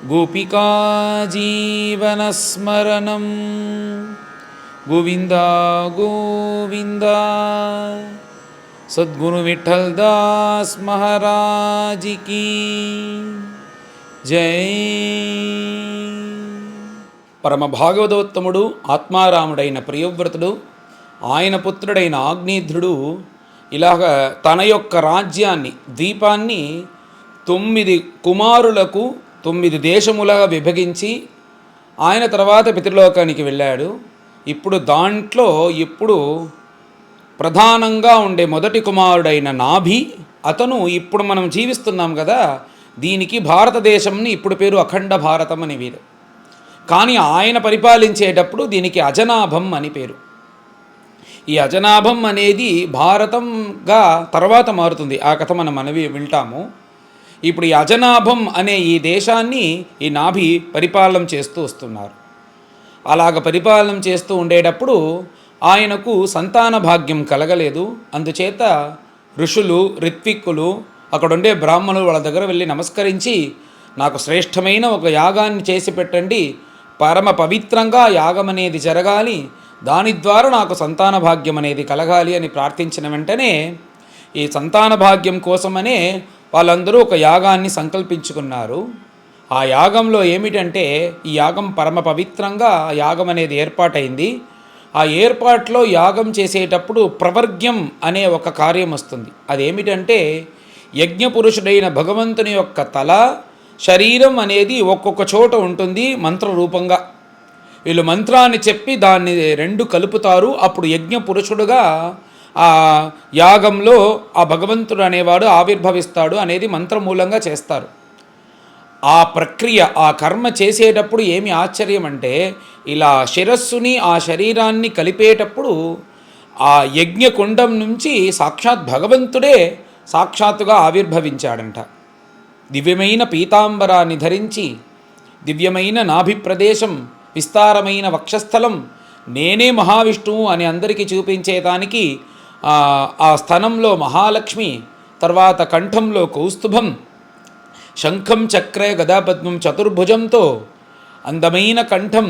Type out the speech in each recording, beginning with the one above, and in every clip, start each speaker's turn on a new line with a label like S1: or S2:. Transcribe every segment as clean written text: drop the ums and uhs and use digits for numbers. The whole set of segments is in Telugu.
S1: गोपिका जीवनस्मरणं गोविंदा गोविंदा। सद्गुरु विठल दास महाराज की जय। పరమ భాగవతోత్తముడు ఆత్మారాముడైన ప్రియవ్రతుడు ఆయన పుత్రుడైన ఆగ్నేయుడు ఇలాగ తన యొక్క రాజ్యాన్ని ద్వీపాన్ని 9 కుమారులకు 9 దేశములుగా విభజించి ఆయన తర్వాత పితృలోకానికి వెళ్ళాడు. ఇప్పుడు దాంట్లో ప్రధానంగా ఉండే మొదటి కుమారుడైన నాభి అతను ఇప్పుడు మనం జీవిస్తున్నాం కదా, దీనికి భారతదేశంని ఇప్పుడు పేరు అఖండ భారతం అని పేరు. కానీ ఆయన పరిపాలించేటప్పుడు దీనికి అజనాభం అని పేరు. ఈ అజనాభం అనేది భారతంగా తర్వాత మారుతుంది. ఆ కథ మనం వింటాము. ఇప్పుడు ఈ అజనాభం అనే ఈ దేశాన్ని ఈ నాభి పరిపాలన చేస్తూ వస్తున్నారు. అలాగ పరిపాలన చేస్తూ ఉండేటప్పుడు ఆయనకు సంతాన భాగ్యం కలగలేదు. అందుచేత ఋషులు ఋత్విక్కులు అక్కడుండే బ్రాహ్మణులు వాళ్ళ దగ్గర వెళ్ళి నమస్కరించి, నాకు శ్రేష్టమైన ఒక యాగాన్ని చేసి పెట్టండి, పరమ పవిత్రంగా యాగం అనేది జరగాలి, దాని ద్వారా నాకు సంతాన భాగ్యం అనేది కలగాలి అని ప్రార్థించిన వెంటనే ఈ సంతాన భాగ్యం కోసమనే వాళ్ళందరూ ఒక యాగాన్ని సంకల్పించుకున్నారు. ఆ యాగంలో ఏమిటంటే, ఈ యాగం పరమ పవిత్రంగా యాగం అనేది ఏర్పాటైంది. ఆ ఏర్పాట్లో యాగం చేసేటప్పుడు ప్రవర్గ్యం అనే ఒక కార్యం వస్తుంది. అదేమిటంటే, యజ్ఞపురుషుడైన భగవంతుని యొక్క తల శరీరం అనేది ఒక్కొక్క చోట ఉంటుంది మంత్రరూపంగా. వీళ్ళు మంత్రాన్ని చెప్పి దాన్ని 2 కలుపుతారు. అప్పుడు యజ్ఞపురుషుడుగా ఆ యాగంలో ఆ భగవంతుడు అనేవాడు ఆవిర్భవిస్తాడు అనేది మంత్రమూలంగా చేస్తారు. ఆ ప్రక్రియ, ఆ కర్మ చేసేటప్పుడు ఏమి ఆశ్చర్యం అంటే, ఇలా శిరస్సుని ఆ శరీరాన్ని కలిపేటప్పుడు ఆ యజ్ఞకుండం నుంచి సాక్షాత్ భగవంతుడే సాక్షాత్తుగా ఆవిర్భవించాడంట. దివ్యమైన పీతాంబరాన్ని ధరించి, దివ్యమైన నాభి ప్రదేశం, విస్తారమైన వక్షస్థలం, నేనే మహావిష్ణువు అని అందరికీ చూపించేదానికి ఆ స్థనంలో మహాలక్ష్మి, తర్వాత కంఠంలో కౌస్తుభం, శంఖం చక్ర గదాపద్మం చతుర్భుజంతో, అందమైన కంఠం,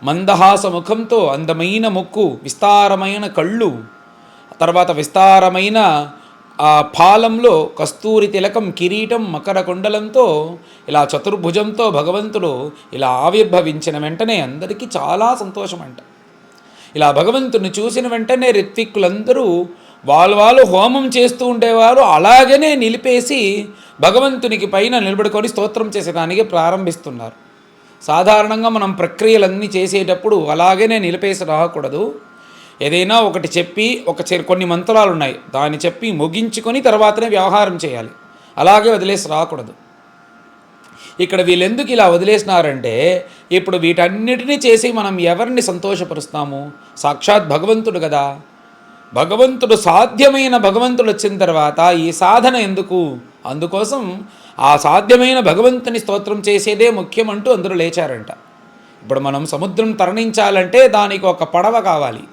S1: మందహాస ముఖంతో, అందమైన ముక్కు, విస్తారమైన కళ్ళు, తర్వాత విస్తారమైన పాలంలో కస్తూరి తిలకం, కిరీటం, మకర కుండలంతో ఇలా చతుర్భుజంతో భగవంతుడు ఇలా ఆవిర్భవించిన వెంటనే అందరికీ చాలా సంతోషం అంట. ఇలా భగవంతుని చూసిన వెంటనే ఋత్విక్కులందరూ వాళ్ళు హోమం చేస్తూ ఉండేవారు అలాగనే నిలిపేసి భగవంతునికి పైన నిలబడుకొని స్తోత్రం చేసేదానికి ప్రారంభిస్తున్నారు. సాధారణంగా మనం ప్రక్రియలన్నీ చేసేటప్పుడు అలాగనే నిలిపేసి రాకూడదు. ఏదైనా ఒకటి చెప్పి కొన్ని మంత్రాలు ఉన్నాయి, దాన్ని చెప్పి ముగించుకొని తర్వాతనే వ్యవహారం చేయాలి. అలాగే వదిలేసి రాకూడదు. ఇక్కడ వీళ్ళెందుకు ఇలా వదిలేసినారంటే, ఇప్పుడు వీటన్నిటినీ చేసి మనం ఎవరిని సంతోషపరుస్తాము? సాక్షాత్ భగవంతుడు కదా. భగవంతుడు సాధ్యమైన భగవంతుడు వచ్చిన తర్వాత ఈ సాధన ఎందుకు? అందుకోసం ఆ సాధ్యమైన భగవంతుని స్తోత్రం చేసేదే ముఖ్యమంటూ అందరూ లేచారంట. ఇప్పుడు మనం సముద్రం తరణించాలంటే దానికి ఒక పడవ కావాలి.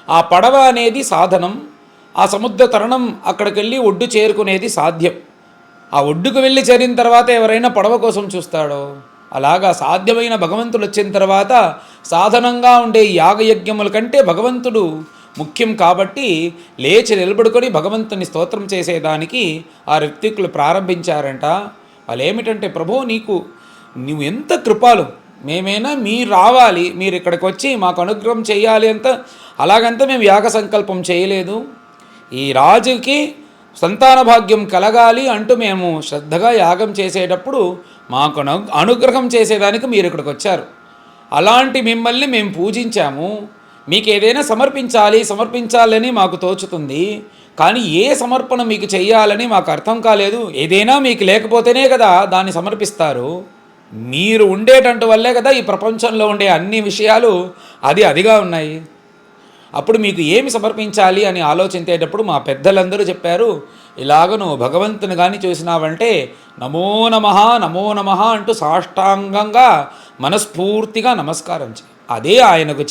S1: ఆ పడవ అనేది సాధనం. ఆ సముద్ర తరణం అక్కడికి వెళ్ళి ఒడ్డు చేరుకునేది సాధ్యం. ఆ ఒడ్డుకు వెళ్ళి చేరిన తర్వాత ఎవరైనా పడవ కోసం చూస్తాడో, అలాగా సాధ్యమైన భగవంతుడు వచ్చిన తర్వాత సాధనంగా ఉండే యాగయజ్ఞముల కంటే భగవంతుడు ముఖ్యం కాబట్టి లేచి నిలబడుకొని భగవంతుని స్తోత్రం చేసేదానికి ఆ ఋత్విక్కులు ప్రారంభించారంట. వాళ్ళు ఏమిటంటే, ప్రభు నువ్వు ఎంత కృపాలు, మేమైనా మీరు రావాలి, మీరు ఇక్కడికి వచ్చి మాకు అనుగ్రహం చేయాలి అంత, అలాగంతా మేము యాగ సంకల్పం చేయలేదు. ఈ రాజుకి సంతాన భాగ్యం కలగాలి అంటూ మేము శ్రద్ధగా యాగం చేసేటప్పుడు మాకు అనుగ్రహం చేసేదానికి మీరు ఇక్కడికి వచ్చారు. అలాంటి మిమ్మల్ని మేము పూజించాము. మీకు ఏదైనా సమర్పించాలని మాకు తోచుతుంది, కానీ ఏ సమర్పణ మీకు చెయ్యాలని మాకు అర్థం కాలేదు. ఏదైనా మీకు లేకపోతేనే కదా దాన్ని సమర్పిస్తారు. మీరు ఉండేటంటు వల్లే కదా ఈ ప్రపంచంలో ఉండే అన్ని విషయాలు అదిగా ఉన్నాయి. అప్పుడు మీకు ఏమి సమర్పించాలి అని ఆలోచించేటప్పుడు మా పెద్దలందరూ చెప్పారు, ఇలాగ నువ్వు భగవంతుని కానీ చూసినావంటే నమో నమః నమో నమః అంటూ సాష్టాంగంగా మనస్ఫూర్తిగా నమస్కారం చేయి, అదే ఆయనకు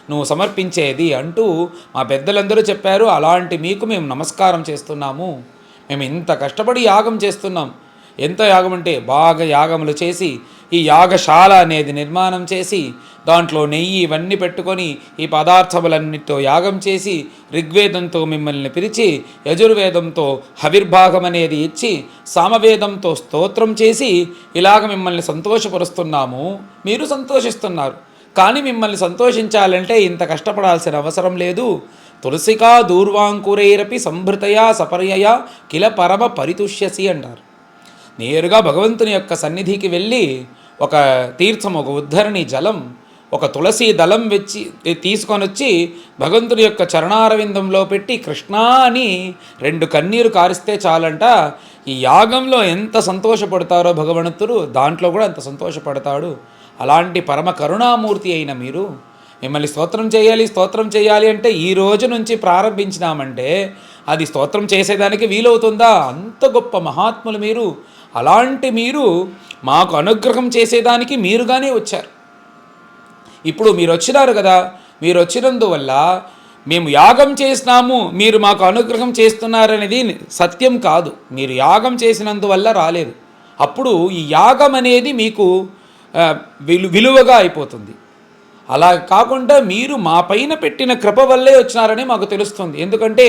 S1: నువ్వు సమర్పించేది అంటూ మా పెద్దలందరూ చెప్పారు. అలాంటి మీకు మేము నమస్కారం చేస్తున్నాము. మేము ఇంత కష్టపడి యాగం చేస్తున్నాం, ఎంత యాగం అంటే బాగా యాగములు చేసి ఈ యాగశాల అనేది నిర్మాణం చేసి దాంట్లో నెయ్యి ఇవన్నీ పెట్టుకొని ఈ పదార్థములన్నిటితో యాగం చేసి ఋగ్వేదంతో మిమ్మల్ని పిలిచి యజుర్వేదంతో హవిర్భాగం అనేది ఇచ్చి సామవేదంతో స్తోత్రం చేసి ఇలాగ మిమ్మల్ని సంతోషపరుస్తున్నాము. మీరు సంతోషిస్తున్నారు. కానీ మిమ్మల్ని సంతోషించాలంటే ఇంత కష్టపడాల్సిన అవసరం లేదు. తులసికా దూర్వాంకురైరపి సంభృతయా సపర్యయా కిల పరమ పరితుష్యసి అంటారు. నేరుగా భగవంతుని యొక్క సన్నిధికి వెళ్ళి ఒక తీర్థం, ఒక ఉద్ధరణి జలం, ఒక తులసి దళం తీసుకొని వచ్చి భగవంతుని యొక్క చరణారవిందంలో పెట్టి కృష్ణా అని 2 కన్నీరు కారిస్తే చాలంట. ఈ యాగంలో ఎంత సంతోషపడతారో భగవంతుడు దాంట్లో కూడా అంత సంతోషపడతాడు. అలాంటి పరమ కరుణామూర్తి అయిన మీరు మిమ్మల్ని స్తోత్రం చేయాలి అంటే ఈ రోజు నుంచి ప్రారంభించినామంటే అది స్తోత్రం చేసేదానికి వీలవుతుందా? అంత గొప్ప మహాత్ములు మీరు. అలాంటి మీరు మాకు అనుగ్రహం చేసేదానికి మీరుగానే వచ్చారు. ఇప్పుడు మీరు వచ్చినారు కదా, మీరు వచ్చినందువల్ల మేము యాగం చేసినాము, మీరు మాకు అనుగ్రహం చేస్తున్నారనేది సత్యం కాదు. మీరు యాగం చేసినందువల్ల రాలేదు. అప్పుడు ఈ యాగం అనేది మీకు విలువగా అయిపోతుంది. అలా కాకుండా మీరు మా పైన పెట్టిన కృప వల్లే వచ్చినారని మాకు తెలుస్తుంది. ఎందుకంటే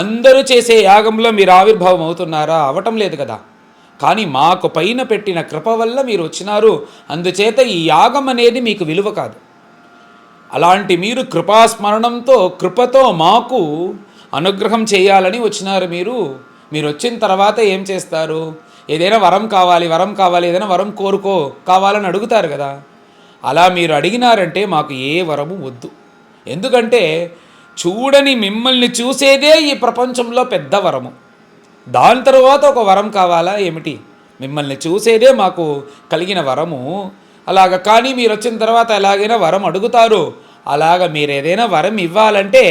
S1: అందరూ చేసే యాగంలో మీరు ఆవిర్భావం అవుతున్నారా? అవటం లేదు కదా. కానీ మాకు పైన పెట్టిన కృప వల్ల మీరు వచ్చినారు. అందుచేత ఈ యాగం అనేది మీకు విలువ కాదు. అలాంటి మీరు కృపాస్మరణంతో కృపతో మాకు అనుగ్రహం చేయాలని వచ్చినారు. మీరు వచ్చిన తర్వాత ఏం చేస్తారు? ఏదైనా వరం కావాలి, ఏదైనా వరం కావాలని అడుగుతారు కదా. అలా మీరు అడిగినారంటే మాకు ఏ వరము వద్దు. ఎందుకంటే చూడని మిమ్మల్ని చూసేదే ఈ ప్రపంచంలో పెద్ద వరము. దాని తర్వాత ఒక వరం కావాలా ఏమిటి? మిమ్మల్ని చూసేదే మాకు కలిగిన వరము. అలాగ కానీ మీరు వచ్చిన తర్వాత ఎలాగైనా వరం అడుగుతారు. అలాగ మీరు ఏదైనా వరం ఇవ్వాలంటే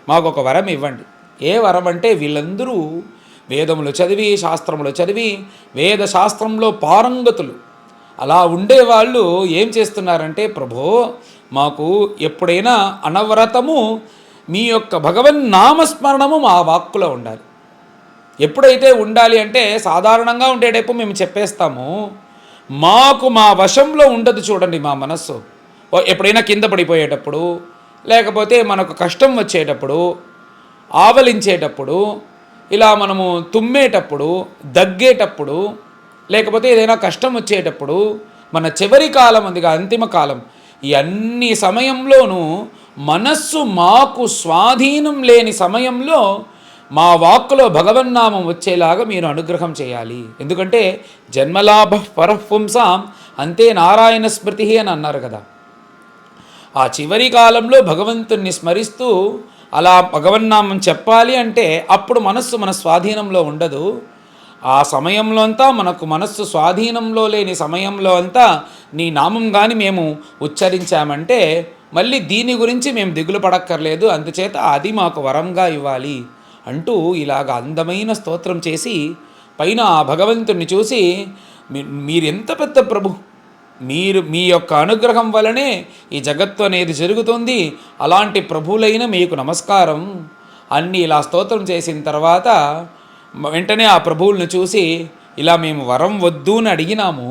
S1: మాకు ఒక వరం ఇవ్వండి. ఏ వరం అంటే వీళ్ళందరూ వేదములు చదివి శాస్త్రములు చదివి వేద శాస్త్రంలో పారంగతులు అలా ఉండేవాళ్ళు ఏం చేస్తున్నారంటే, ప్రభో మాకు ఎప్పుడైనా అనవరతము మీ యొక్క భగవన్ నామస్మరణము మా వాక్కులో ఉండాలి. ఎప్పుడైతే ఉండాలి అంటే సాధారణంగా ఉండేటప్పుడు మేము చెప్పేస్తాము, మాకు మా వశంలో ఉండదు. చూడండి మా మనస్సు ఎప్పుడైనా కింద పడిపోయేటప్పుడు, లేకపోతే మనకు కష్టం వచ్చేటప్పుడు, ఆవలించేటప్పుడు, ఇలా మనము తుమ్మేటప్పుడు, దగ్గేటప్పుడు, లేకపోతే ఏదైనా కష్టం వచ్చేటప్పుడు, మన చివరి కాలం అందుగా అంతిమ కాలం, ఈ అన్ని సమయంలోనూ మనస్సు మాకు స్వాధీనం లేని సమయంలో మా వాక్కులో భగవన్నామం వచ్చేలాగా మీరు అనుగ్రహం చేయాలి. ఎందుకంటే జన్మలాభ పరపుంసాం అంతే నారాయణ స్మృతి అని అన్నారు కదా. ఆ చివరి కాలంలో భగవంతుణ్ణి స్మరిస్తూ అలా భగవన్నామం చెప్పాలి అంటే అప్పుడు మనస్సు మన స్వాధీనంలో ఉండదు. ఆ సమయంలో అంతా మనస్సు స్వాధీనంలో లేని సమయంలో అంతా నీ నామం కానీ మేము ఉచ్చరించామంటే మళ్ళీ దీని గురించి మేము దిగులు పడక్కర్లేదు. అందుచేత అది మాకు వరంగా ఇవ్వాలి అంటూ ఇలాగ అందమైన స్తోత్రం చేసి పైన ఆ భగవంతుణ్ణి చూసి, మీరెంత పెద్ద ప్రభు, మీ యొక్క అనుగ్రహం వలనే ఈ జగత్తు అనేది జరుగుతుంది. అలాంటి ప్రభువులైన మీకు నమస్కారం అన్నీ ఇలా స్తోత్రం చేసిన తర్వాత వెంటనే ఆ ప్రభువులను చూసి, ఇలా మేము వరం వద్దు అని అడిగినాము,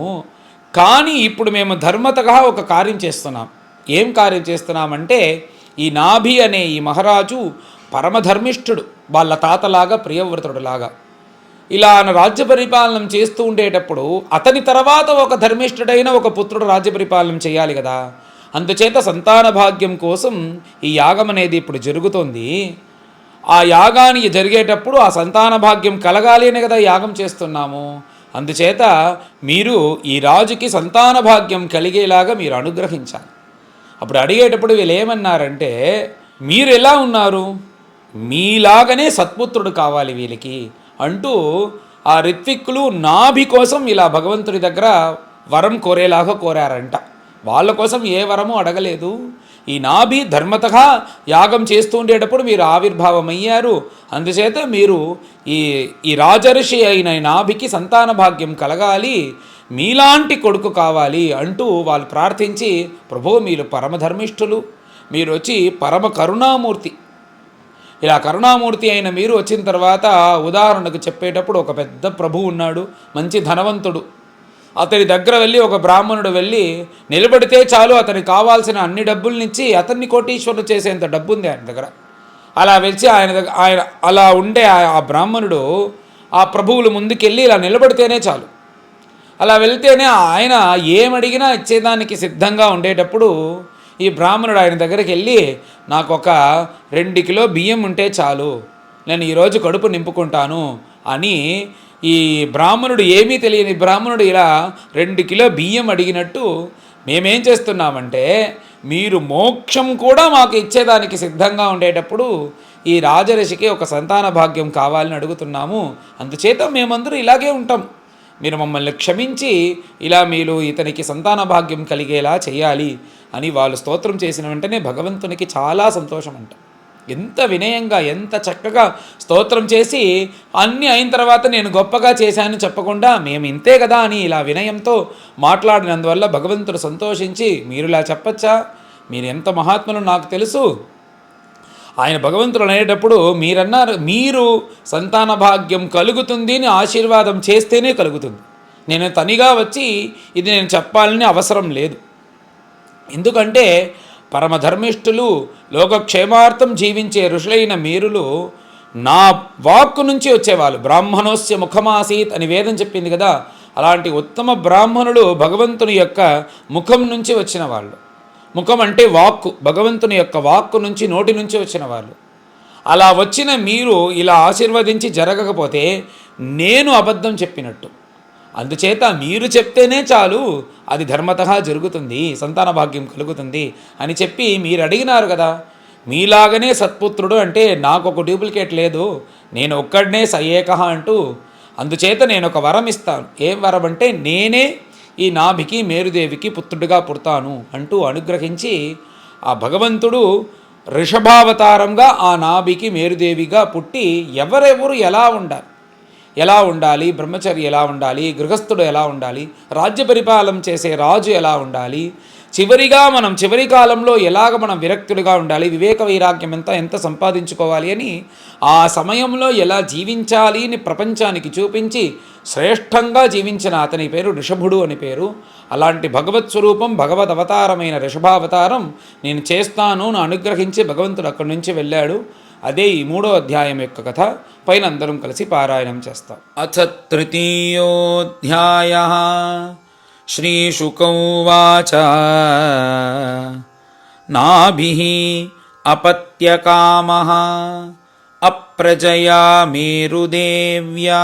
S1: కానీ ఇప్పుడు మేము ధర్మతగా ఒక కార్యం చేస్తున్నాం. ఏం కార్యం చేస్తున్నామంటే, ఈ నాభి అనే ఈ మహారాజు పరమధర్మిష్ఠుడు, వాళ్ళ తాతలాగా ప్రియవ్రతుడులాగా ఇలా రాజ్య పరిపాలన చేస్తూ ఉండేటప్పుడు అతని తర్వాత ఒక ధర్మిష్ఠుడైన ఒక పుత్రుడు రాజ్య పరిపాలన చేయాలి కదా. అందుచేత సంతాన భాగ్యం కోసం ఈ యాగం అనేది ఇప్పుడు జరుగుతోంది. ఆ యాగానికి జరిగేటప్పుడు ఆ సంతాన భాగ్యం కలగాలి అనే కదా యాగం చేస్తున్నాము. అందుచేత మీరు ఈ రాజుకి సంతాన భాగ్యం కలిగేలాగా మీరు అనుగ్రహించాలి. అప్పుడు అడిగేటప్పుడు వీళ్ళు ఏమన్నారంటే, మీరు ఎలా ఉన్నారు, మీలాగనే సత్పుత్రుడు కావాలి వీళ్ళకి అంటూ ఆ రిత్విక్కులు నాభి కోసం ఇలా భగవంతుడి దగ్గర వరం కోరేలాగా కోరారంట. వాళ్ళ కోసం ఏ వరము అడగలేదు. ఈ నాభి ధర్మతగా యాగం చేస్తూ ఉండేటప్పుడు మీరు ఆవిర్భావమయ్యారు. అందుచేత మీరు ఈ రాజర్షి అయిన నాభికి సంతాన భాగ్యం కలగాలి, మీలాంటి కొడుకు కావాలి అంటూ వాళ్ళు ప్రార్థించి, ప్రభు మీరు పరమధర్మిష్ఠులు, మీరు వచ్చి పరమ కరుణామూర్తి, ఇలా కరుణామూర్తి అయిన మీరు వచ్చిన తర్వాత ఉదాహరణకు చెప్పేటప్పుడు ఒక పెద్ద ప్రభువు ఉన్నాడు, మంచి ధనవంతుడు. అతని దగ్గర వెళ్ళి ఒక బ్రాహ్మణుడు వెళ్ళి నిలబడితే చాలు అతనికి కావాల్సిన అన్ని డబ్బులనిచ్చి అతన్ని కోటీశ్వరుడు చేసేంత డబ్బు ఉంది ఆయన దగ్గర. అలా వెళ్ళి ఆయన అలా ఉండే ఆ బ్రాహ్మణుడు ఆ ప్రభువులు ముందుకెళ్ళి ఇలా నిలబడితేనే చాలు, అలా వెళ్తేనే ఆయన ఏమడిగినా ఇచ్చేదానికి సిద్ధంగా ఉండేటప్పుడు ఈ బ్రాహ్మణుడు ఆయన దగ్గరికి వెళ్ళి నాకు ఒక 2 కిలో బియ్యం ఉంటే చాలు, నేను ఈరోజు కడుపు నింపుకుంటాను అని ఈ బ్రాహ్మణుడు, ఏమీ తెలియని బ్రాహ్మణుడు ఇలా 2 కిలో బియ్యం అడిగినట్టు మేమేం చేస్తున్నామంటే మీరు మోక్షం కూడా మాకు ఇచ్చేదానికి సిద్ధంగా ఉండేటప్పుడు ఈ రాజర్షికి ఒక సంతాన భాగ్యం కావాలని అడుగుతున్నాము, అందుచేత మేమందరూ ఇలాగే ఉంటాం, మీరు మమ్మల్ని క్షమించి ఇలా మీరు ఇతనికి సంతాన భాగ్యం కలిగేలా చేయాలి అని వాళ్ళు స్తోత్రం చేసిన వెంటనే భగవంతునికి చాలా సంతోషం అంట. ఎంత వినయంగా ఎంత చక్కగా స్తోత్రం చేసి అన్నీ అయిన తర్వాత నేను గొప్పగా చేశాను చెప్పకుండా మేము ఇంతే కదా అని ఇలా వినయంతో మాట్లాడినందువల్ల భగవంతుడు సంతోషించి మీరు ఇలా చెప్పచ్చా, మీరు ఎంత మహాత్ములు నాకు తెలుసు, ఆయన భగవంతుడు అనేటప్పుడు మీరన్నారు మీరు సంతాన భాగ్యం కలుగుతుంది అని ఆశీర్వాదం చేస్తేనే కలుగుతుంది, నేను తనిగా వచ్చి ఇది నేను చెప్పాలని అవసరం లేదు. ఎందుకంటే పరమధర్మిష్ఠులు లోకక్షేమార్థం జీవించే ఋషులైన మీరులు నా వాక్కు నుంచి వచ్చేవాళ్ళు. బ్రాహ్మణోస్య ముఖమాసీత్ అని వేదం చెప్పింది కదా, అలాంటి ఉత్తమ బ్రాహ్మణులు భగవంతుని యొక్క ముఖం నుంచి వచ్చిన వాళ్ళు. ముఖం అంటే వాక్కు, భగవంతుని యొక్క వాక్కు నుంచి నోటి నుంచి వచ్చిన వాళ్ళు. అలా వచ్చిన మీరు ఇలా ఆశీర్వదించి జరగకపోతే నేను అబద్ధం చెప్పినట్టు, అందుచేత మీరు చెప్తేనే చాలు అది ధర్మతః జరుగుతుంది, సంతాన భాగ్యం కలుగుతుంది అని చెప్పి మీరు అడిగినారు కదా. మీలాగనే సత్పుత్రుడు అంటే నాకు ఒక డూప్లికేట్ లేదు, నేను ఒక్కడనే సయేకహ అంటూ, అందుచేత నేను ఒక వరం ఇస్తాను. ఏం వరం అంటే నేనే ఈ నాభికి మేరుదేవికి పుత్రుడిగా పుడతాను అంటూ అనుగ్రహించి ఆ భగవంతుడు ఋషభావతారంగా ఆ నాభికి మేరుదేవిగా పుట్టి ఎవరెవరు ఎలా ఉండాలి, బ్రహ్మచర్య ఎలా ఉండాలి, గృహస్థుడు ఎలా ఉండాలి, రాజ్య పరిపాలన చేసే రాజు ఎలా ఉండాలి, చివరిగా మనం చివరి కాలంలో ఎలాగ మనం విరక్తుడిగా ఉండాలి, వివేక వైరాగ్యం ఎంత సంపాదించుకోవాలి అని ఆ సమయంలో ఎలా జీవించాలి అని ప్రపంచానికి చూపించి శ్రేష్టంగా జీవించిన అతని పేరు ఋషభుడు అని పేరు. అలాంటి భగవత్ స్వరూపం భగవద్ అవతారమైన ఋషభావతారం నేను చేస్తాను అని అనుగ్రహించి భగవంతుడు అక్కడి నుంచి వెళ్ళాడు. అదే ఈ 3వ అధ్యాయం యొక్క కథ. పైన అందరం కలిసి పారాయణం చేస్తాం. అథ తృతీయోధ్యాయః శ్రీశుక ఉవాచ నాభిః అపత్యకామః అప్రజయా మేరుదేవ్యా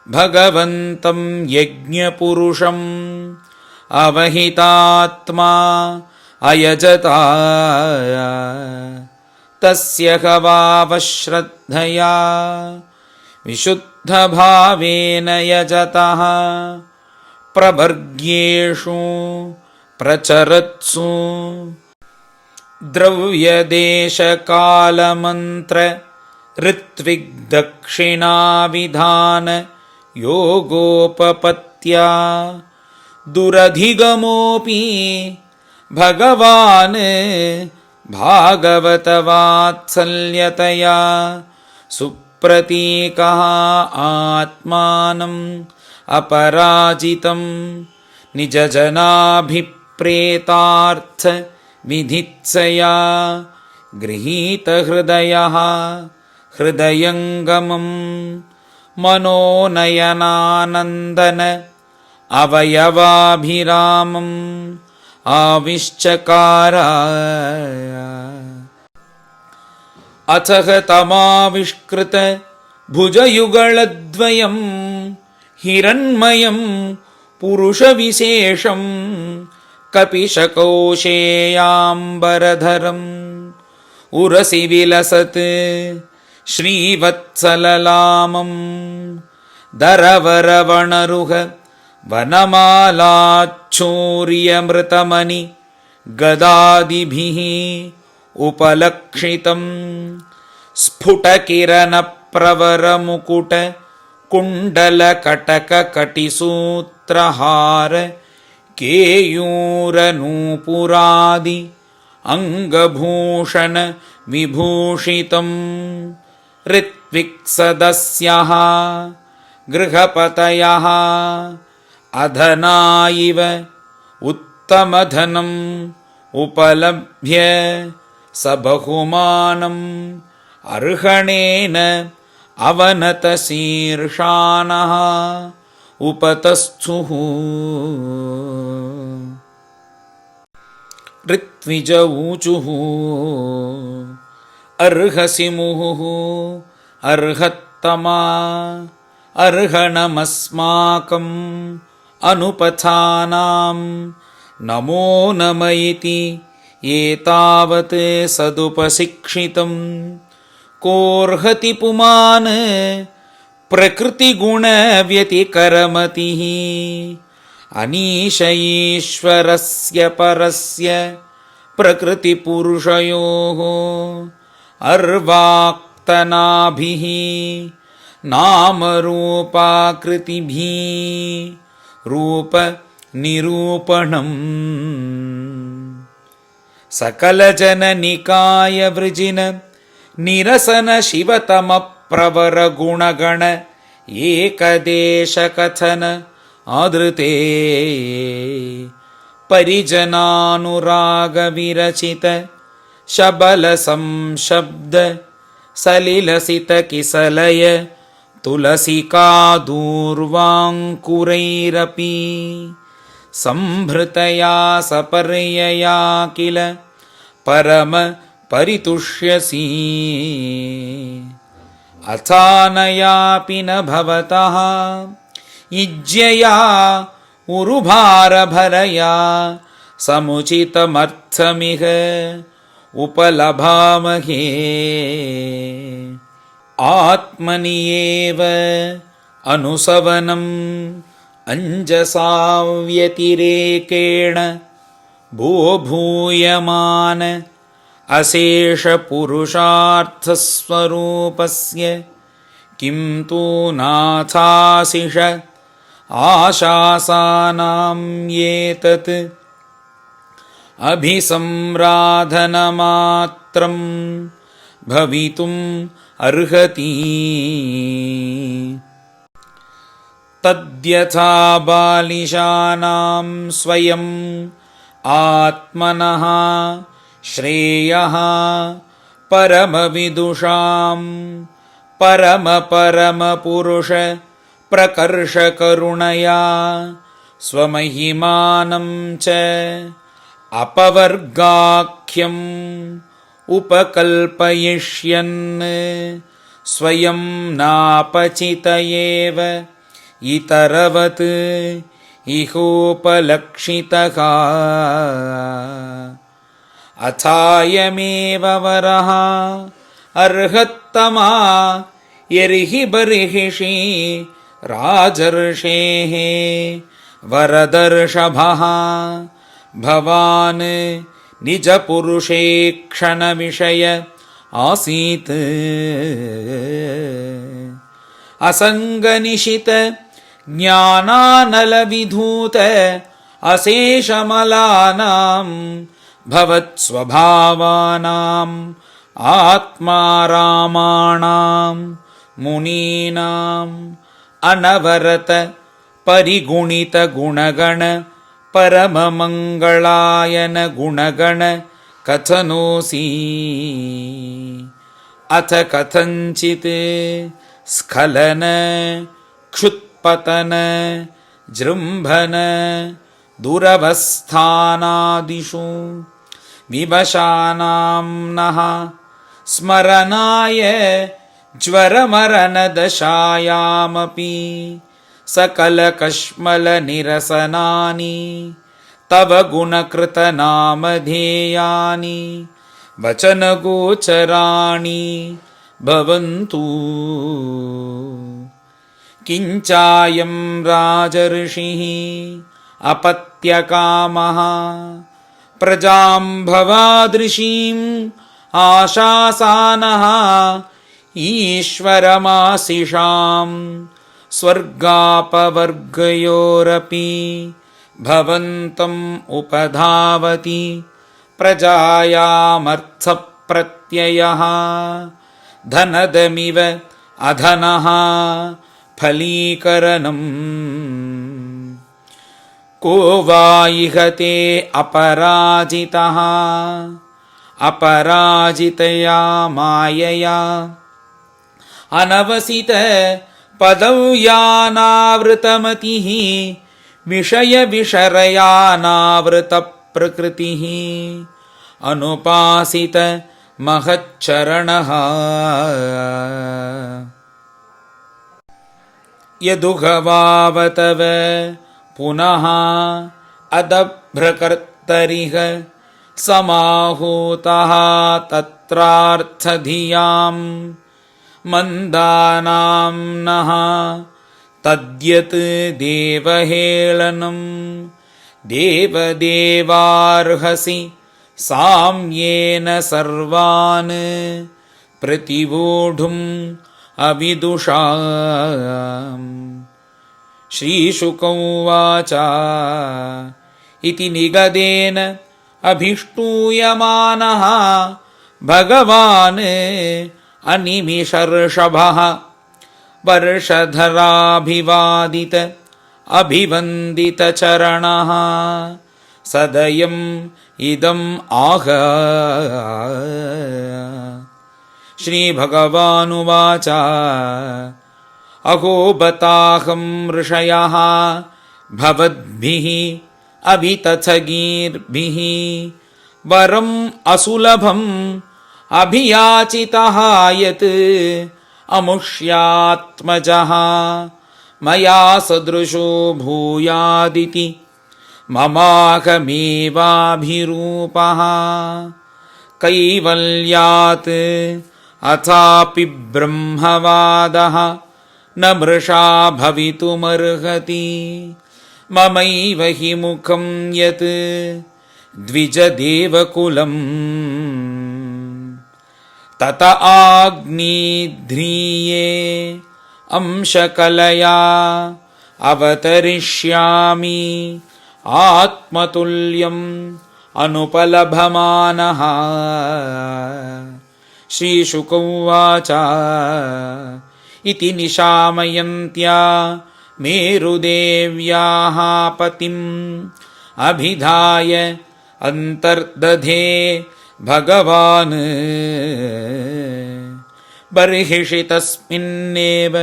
S1: భగవంతం యజ్ఞపురుషం అవహితాత్మా అయజత తస్య హవావశ్రద్ధయా విశుద్ధభావేన యజతః ప్రభర్గ్యేషు ప్రచరత్సు ద్రవ్యదేశకాలమంత్ర ఋత్విగ్దక్షిణావిధాన యోగోపపత్యా దురధిగమోపి భగవాన్ భాగవతవాత్సల్యతయా సుప్రతీకః ఆత్మానం అపరాజితం నిజజనాభిప్రేతార్థ విధిత్సయా గృహీతహృదయః హృదయంగమం మనోనయనానందన అవయవాభిరామం ఆవిశ్చకార అథ తమావిష్కృత భుజయుగళద్వయం హిరణ్మయం పురుషవిశేషం కపిశకౌశేయాంబరధరం ఉరసి విలసత్ శ్రీవత్సలలామం దరవరవణరుహ వనమాలాచ్ఛూర్యమృతమణి గదాదిభిః ఉపలక్షితం స్ఫుటకిరణప్రవరముకుట కుండలకటకకటిసూత్రహార కేయూరనూపురాది అంగభూషణ విభూషితం ऋत्विक्सदस्यः गृहपतयः अधना इव उत्तमधनम् उपलभ्य स बहुमानम् अर्हणेन अवनतशीर्षाणः उपतस्थुः। ऋत्विज ऊचुः अर्हसि मुहुः अर्हत्तमा अर्हणमस्माकम् अनुपथानां नमो नम इति एतावत् सदुपशिक्षितं कोर्हति पुमान् प्रकृतिगुणव्यतिकरमतिः अनीश ईश्वरस्य परस्य प्रकृतिपुरुषयोः अर्वाक्तनाभिः नामरूपाकृतिभिः रूपनिरूपणम् सकलजननिकायवृजिन निरसन शिवतमप्रवरगुणगण एकदेशकथन आदृते परिजनानुरागविरचित शबलसंशब्द सलिलसितकिसलय तुलसिकादूर्वाङ्कुरैरपि संभृतया सपर्यया किल परम परितुष्यसि अथानयापि न भवतः इज्यया उरुभारभरया समुचितमर्थमिह उपलभामहे आत्मनि एव अनुसवनम् अंजसा व्यतिरेकेण भो भूयमान अशेषपुरुषार्थस्वरूपस्य किं तु नाथाशिष आशासानां एतत् अभिसंराधनमात्रं भवितुम् अर्हति तद्यथा बालिशानां स्वयम् आत्मनः श्रेयः परमविदुषां परमपुरुष प्रकर्षकरुणया स्वमहिमानं च अपवर्गाख्यम् उपकल्पयिष्यन् स्वयं नापचित एव इतरवत् इहोपलक्षितः अथायमेव वरः अर्हत्तमा यर्हि बर्हिषि राजर्षेः वरदर्षभः भवान् निजपुरुषेक्षणविषय आसीत् असङ्गनिशित ज्ञानानलविधूत अशेषमलानां भवत्स्वभावानाम् आत्मारामाणां मुनीनाम् अनवरत परिगुणितगुणगण परममङ्गलायन गुणगण कथनोऽसि अथ कथञ्चित् स्खलन क्षुत्पतन जृम्भन दुरवस्थानादिषु विवशानां नः स्मरणाय ज्वरमरणदशायामपि सकलकश्मलनिरसनानि तव गुणकृतनामधेयानि वचनगोचराणि भवन्तु। किञ्चायं राजर्षिः अपत्यकामः प्रजां भवादृशीम् आशासानः ईश्वरमाशिषां स्वर्गापवर्गयोरपि भवन्तम् उपधावति प्रजायामर्थप्रदानाय प्रत्ययः धनदमिव अधनः फलीकरणम् को वा इह ते अपराजितः अपराजितया मायया अनवसित पदव्यानावृतमतिः विषयविषरयानावृतप्रकृतिः अनुपासित महच्चरणः यदुघवावतव पुनः अदभ्रकर्तरिह समाहूतः तत्रार्थधियाम् मन्दानां नः तद्यत् देवहेळनं देवदेवार्हसि साम्येन सर्वान् प्रतिवोढुम् अविदुषाम् श्रीशुक उवाच इति निगदेन अभिष्टूयमानः भगवान् अनिमिषर्षभः वर्षधराभिवादित अभिवन्दितचरणः सदयम् इदम् आह श्रीभगवानुवाच अहो बताहं ऋषयः भवद्भिः अभितथगीर्भिः वरम् असुलभम् अभियाचितः यत् अमुष्यात्मजः मया सदृशो भूयादिति ममाहमेवाभिरूपः कैवल्यात् अथापि ब्रह्मवादः न मृषा भवितुमर्हति ममैव हि मुखं यत् द्विजदेवकुलम् तत आग्निध्रीये अंशकलया अवतरिष्यामि आत्मतुल्यम् अनुपलभमानः श्रीशुक उवाच इति निशामयन्त्या मेरुदेव्याः पतिम् अभिधाय अन्तर्दधे भगवान् बर्हिषि तस्मिन्नेव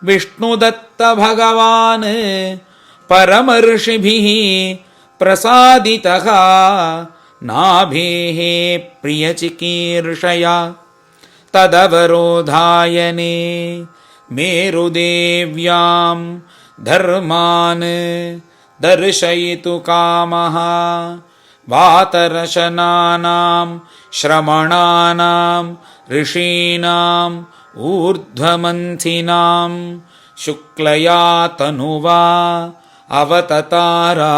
S1: विष्णुदत्त भगवान् परमर्षिभिः प्रसादितः नाभेः प्रियचिकीर्षया तदवरोधायने मेरुदेव्यां धर्मान् दर्शयितु कामः वातरशनानां श्रमणानां ऋषीणाम् ऊर्ध्वमन्थिनां शुक्लया तनुवा अवततारा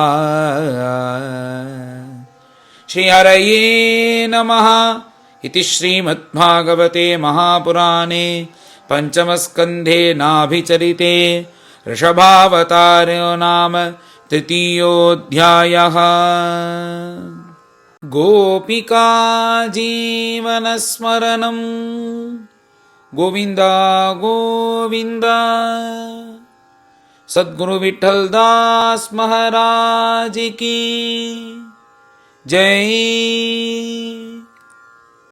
S1: श्रीहरये नमः इति श्रीमद्भागवते महापुराणे पंचमस्कन्धे नाभिचरिते ऋषभावतारो नाम तृतीयोऽध्यायः। गोपिका जीवनस्मरणं गोविन्द गोविन्द। सद्गुरु विठ्ठल दास महाराज की जय।